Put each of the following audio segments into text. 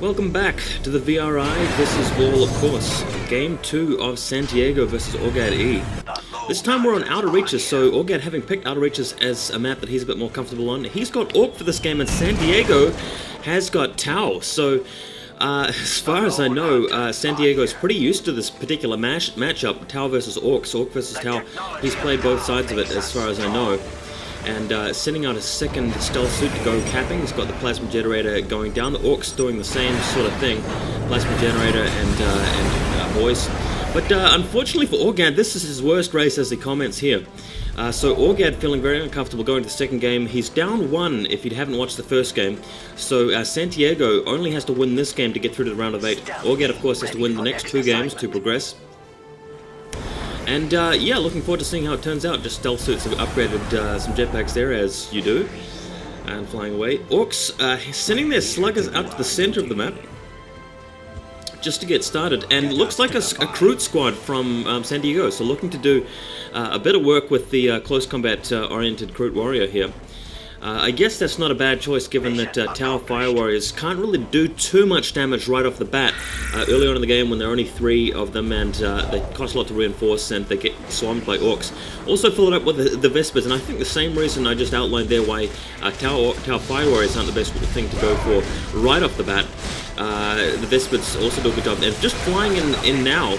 Welcome back to the VRI. This is all, of course, Game 2 of Santiago versus Orgad E. This time we're on Outer Reaches, so Orgad, having picked Outer Reaches as a map that he's a bit more comfortable on, he's got Orc for this game, and Santiago has got Tau. So, as far as I know, Santiago is pretty used to this particular matchup, Tau versus Orcs, Orc versus Tau. He's played both sides of it, as far as I know. And sending out a second stealth suit to go capping. He's got the plasma generator going down. The Orcs doing the same sort of thing, plasma generator and voice. But unfortunately for Orgad, this is his worst race, as he comments here. So Orgad feeling very uncomfortable going to the second game. He's down 1 if you haven't watched the first game. So Santiago only has to win this game to get through to the round of 8. Orgad, of course, has to win the next 2 games to progress. And yeah, looking forward to seeing how it turns out. Just stealth suits have upgraded some jetpacks there, as you do. And flying away. Orcs sending their sluggers out to the center of the map just to get started. And it looks like a Kroot squad from San Diego. So looking to do a bit of work with the close combat oriented Kroot warrior here. I guess that's not a bad choice, given that Tower Fire Warriors can't really do too much damage right off the bat. Early on in the game, when there are only 3 of them, and they cost a lot to reinforce, and they get swarmed by Orcs. Also followed up with the Vespers, and I think the same reason I just outlined there why Tower Fire Warriors aren't the best thing to go for right off the bat. The Vespers also do a good job, and just flying in now.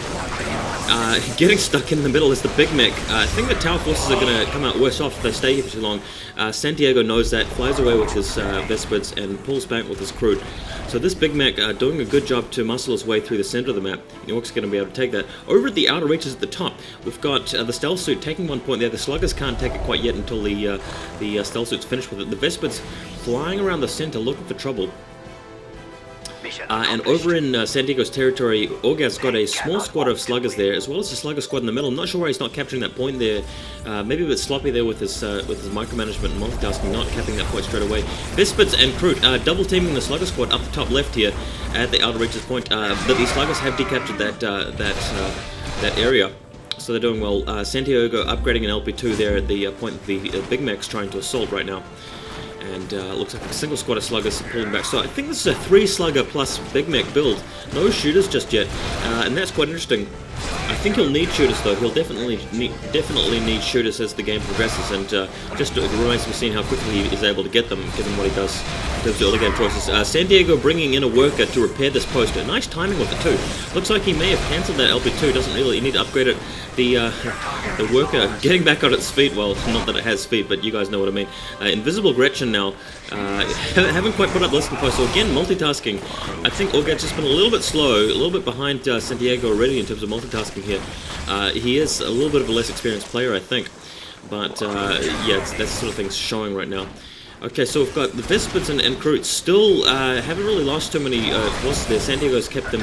Getting stuck in the middle is the Big Mech. I think the Tower forces are going to come out worse off if they stay here for too long. Santiago knows that, flies away with his Vespers and pulls back with his Kroot. So this Big Mech doing a good job to muscle his way through the center of the map. The Orcs are going to be able to take that. Over at the outer reaches at the top, we've got the Stealth Suit taking 1 point there. The Sluggers can't take it quite yet until the Stealth Suit's finished with it. The Vespers flying around the center looking for trouble. And over in San Diego's territory, Orgad's got a small squad of sluggers there, as well as a slugger squad in the middle. I'm not sure why he's not capturing that point there. Maybe a bit sloppy there with his micromanagement and multitasking, not capping that point straight away. Vespers and Kroot double teaming the slugger squad up the top left here at the outer reaches point. But these sluggers have decaptured that area. So they're doing well. Santiago upgrading an LP2 there at the point the Big Mech's trying to assault right now. And looks like a single squad of sluggers pulling back. So I think this is a 3 slugger plus Big Mech build. No shooters just yet, and that's quite interesting. I think he'll need shooters though. He'll definitely need shooters as the game progresses, and just it remains to be seen how quickly he is able to get them, given what he does in terms of early game choices. San Diego bringing in a worker to repair this post. Nice timing with it too. Looks like he may have cancelled that LP2. Doesn't really need to upgrade it. The worker getting back on its feet. Well, not that it has feet, but you guys know what I mean. Invisible Gretchen now. Haven't quite put up the listening post. So again, multitasking. I think Orgad's just been a little bit slow, a little bit behind Santiago already in terms of multitasking here. He is a little bit of a less experienced player, I think. But yeah, that sort of thing's showing right now. Okay, so we've got the Vespers and Kroot still haven't really lost too many forces there. San Diego's kept them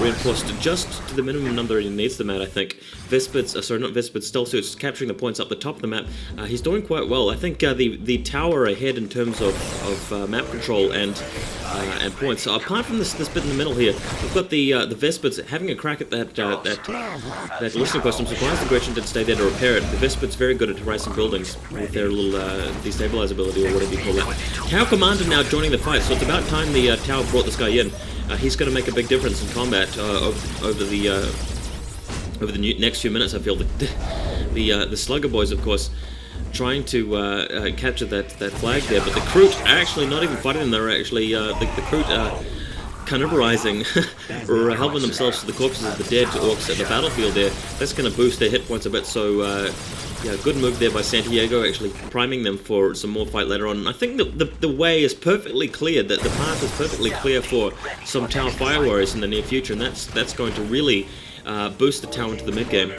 reinforced just to the minimum number he needs them at, I think. Vespers, sorry, not Vespers, Stealth Suit's capturing the points up the top of the map. He's doing quite well. I think the tower ahead in terms of map control and points. So apart from this bit in the middle here, we've got the Vespers having a crack at that listening post. I'm surprised the Gretchen didn't stay there to repair it. The Vespers very good at harassing buildings with their little destabilize ability, or whatever you call that. Tower Commander now joining the fight, so it's about time the Tower brought this guy in. He's going to make a big difference in combat over the next few minutes. I feel the Slugger boys, of course, trying to capture that flag there, but the Kroot are actually not even fighting them. They're actually the Kroot are carnivorizing or helping themselves to the corpses of the dead Orcs at the battlefield there. That's going to boost their hit points a bit. So yeah, good move there by Santiago, actually priming them for some more fight later on. And I think the way is perfectly clear, that the path is perfectly clear for some Tower Fire Warriors in the near future, and that's going to really boost the Tower into the mid-game.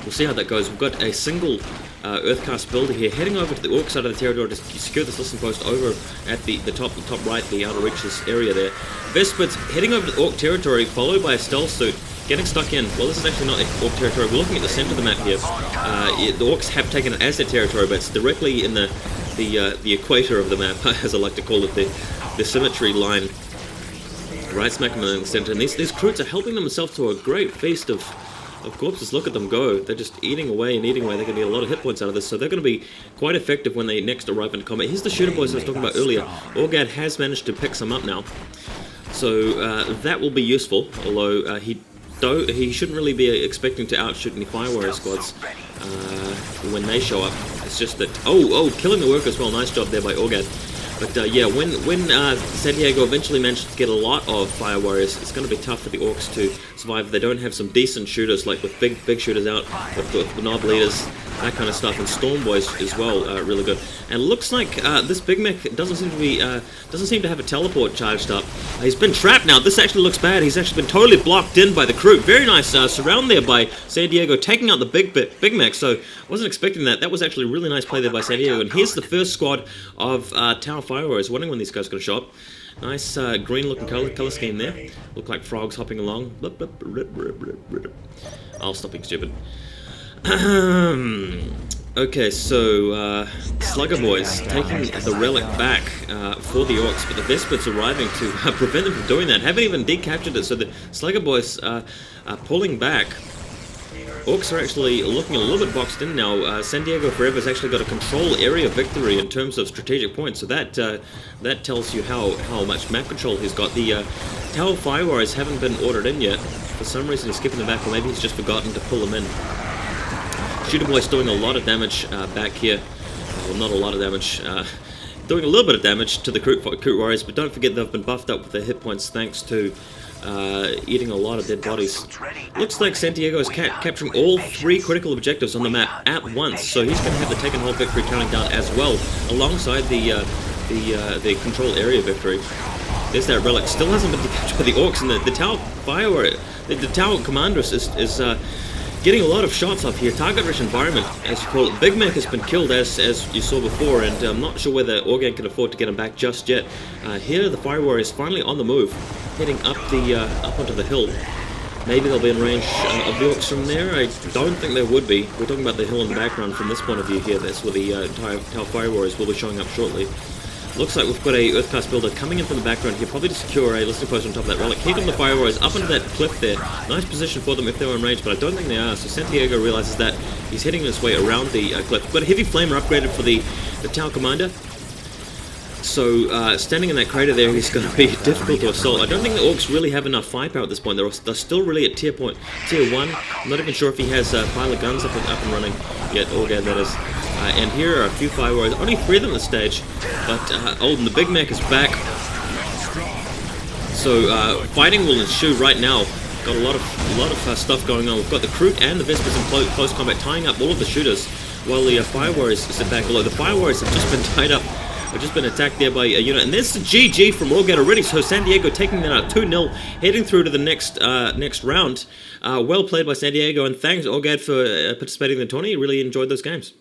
We'll see how that goes. We've got a single Earthcast builder here heading over to the Orc side of the territory to secure this listening post over at the top right, the outer reaches area there. Vespers heading over to the Orc territory, followed by a Stealth Suit. Getting stuck in. Well, this is actually not Orc territory. We're looking at the center of the map here. The Orcs have taken it as their territory, but it's directly in the equator of the map, as I like to call it, the symmetry line. Right smack in the center. And these Kroots are helping themselves to a great feast of corpses. Look at them go. They're just eating away and eating away. They're going to get a lot of hit points out of this, so they're going to be quite effective when they next arrive into combat. Here's the shooter boys I was talking about earlier. Orgad has managed to pick some up now. So that will be useful, although he shouldn't really be expecting to outshoot any Fire Warrior squads when they show up. It's just that, killing the work as well, nice job there by Orgad. But yeah, when Santiago eventually manages to get a lot of Fire Warriors, it's going to be tough for the Orks to survive if they don't have some decent shooters, like with big shooters out, with Knob Leaders, that kind of stuff, and Storm Boys as well, really good. And it looks like this Big Mech doesn't seem to have a teleport charged up. He's been trapped now. This actually looks bad. He's actually been totally blocked in by the crew. Very nice surround there by Santiago, taking out the Big Mech. So wasn't expecting that. That was actually a really nice play there by Santiago. And here's the first squad of Tower Fire Warriors. Wondering when these guys are going to show up. Nice green looking color scheme there. Look like frogs hopping along. I'll stop being stupid. Okay, so Slugger Boys taking the relic back for the Orks, but the Vespers arriving to prevent them from doing that. Haven't even decaptured it, so the Slugger Boys are pulling back. Orks are actually looking a little bit boxed in now. Santiago4Ever has actually got a control area victory in terms of strategic points, so that tells you how much map control he's got. The Tower Fire Warriors haven't been ordered in yet. For some reason he's skipping them back, or maybe he's just forgotten to pull them in. Shooter Boy's doing a lot of damage back here. Well, not a lot of damage. Doing a little bit of damage to the Crew Warriors, but don't forget they've been buffed up with their hit points thanks to eating a lot of dead bodies. Looks like Santiago is capturing all 3 critical objectives on the map at once, so he's going to have the take and hold victory counting down as well, alongside the control area victory. There's that relic. Still hasn't been captured by the Orks, and the Tower Fire Warrior, the Tower Commander is getting a lot of shots off here. Target-rich environment, as you call it. Big Mech has been killed, as you saw before, and I'm not sure whether Organ can afford to get him back just yet. Here, the Fire Warrior is finally on the move, heading up onto the hill. Maybe they'll be in range of the Orks from there. I don't think they would be. We're talking about the hill in the background from this point of view here. That's where the Tower Fire Warriors will be showing up shortly. Looks like we've got a Earth Class builder coming in from the background here, probably to secure a listening post on top of that relic. Here come the Fire Warriors up onto that cliff there. Nice position for them if they're in range, but I don't think they are. So Santiago realizes that he's heading this way around the cliff. Got a heavy flamer upgraded for the Tower Commander. So standing in that crater there, he's going to be difficult to assault. I don't think the Orks really have enough firepower at this point. They're still really at tier 1. I'm not even sure if he has a pile of guns up and running yet. Organ, that is. And here are a few Fire Warriors, only 3 of them on the stage, but and the Big Mech is back. So fighting will ensue right now. Got a lot of stuff going on. We've got the Crew and the Vespers in close combat, tying up all of the shooters, while the Fire Warriors sit back below. The Fire Warriors have just been tied up. They've just been attacked there by a unit, and there's the GG from Orgad already. So Santiago taking that out 2-0, heading through to the next round. Well played by Santiago, and thanks Orgad for participating in the tourney. Really enjoyed those games.